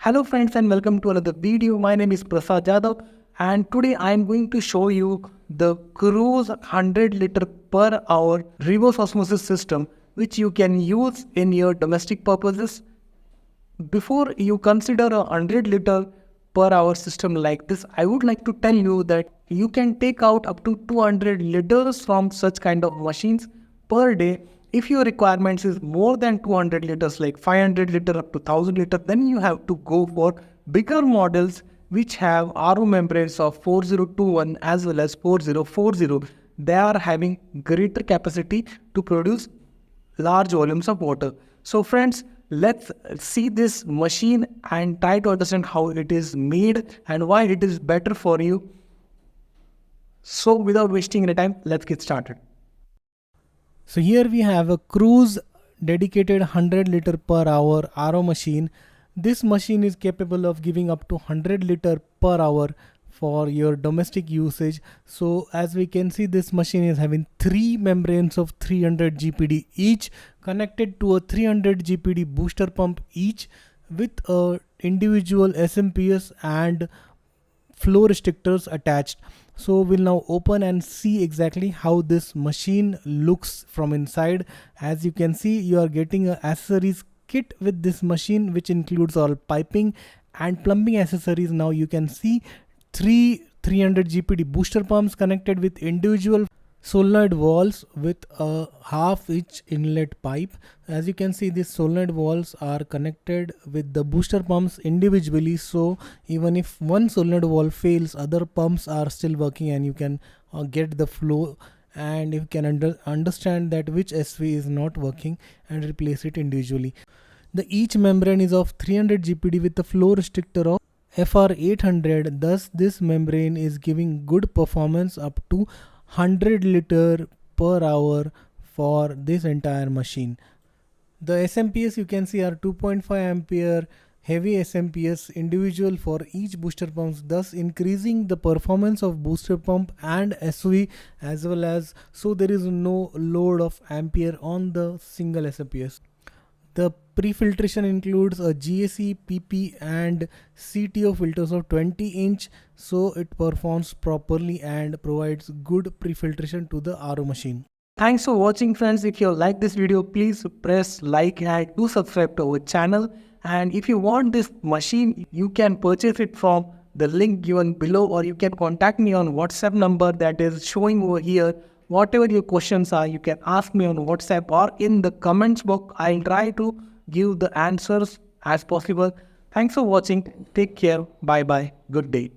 Hello friends and welcome to another video. My name is Prasad Jadhav and today I am going to show you the CRUZE 100 liter per hour reverse osmosis system which you can use in your domestic purposes. Before you consider a 100 liter per hour system like this, I would like to tell you that you can take out up to 200 liters from such kind of machines per day. If your requirements is more than 200 liters like 500 liter up to 1000 liter, then you have to go for bigger models which have RO membranes of 4021 as well as 4040. They are having greater capacity to produce large volumes of water. So friends, let's see this machine and try to understand how it is made and why it is better for you. So without wasting any time, let's get started. So here we have a CRUZE dedicated 100 liter per hour RO machine. This machine is capable of giving up to 100 liter per hour for your domestic usage. So as we can see, this machine is having 3 membranes of 300 GPD each connected to a 300 GPD booster pump each with a individual SMPS and flow restrictors attached. So we'll now open and see exactly how this machine looks from inside. As you can see, you are getting an accessories kit with this machine which includes all piping and plumbing accessories. Now you can see 300 GPD booster pumps connected with individual solenoid valves with a half-inch inlet pipe. As you can see, these solenoid valves are connected with the booster pumps individually, so even if one solenoid valve fails, other pumps are still working and you can get the flow, and you can understand that which SV is not working and replace it individually. Each membrane is of 300 GPD with a flow restrictor of FR800. Thus this membrane is giving good performance up to 100 liter per hour for this entire machine. The SMPS you can see are 2.5 ampere heavy SMPS individual for each booster pumps, thus increasing the performance of booster pump and SV as well as, so there is no load of ampere on the single SMPS. The pre-filtration includes a GAC, PP and CTO filters of 20 inch, so it performs properly and provides good pre-filtration to the RO machine. Thanks for watching friends. If you like this video, please press like and do subscribe to our channel. And if you want this machine, you can purchase it from the link given below, or you can contact me on WhatsApp number that is showing over here. Whatever your questions are, you can ask me on WhatsApp or in the comments box. I'll try to give the answers as possible. Thanks for watching. Take care. Bye bye. Good day.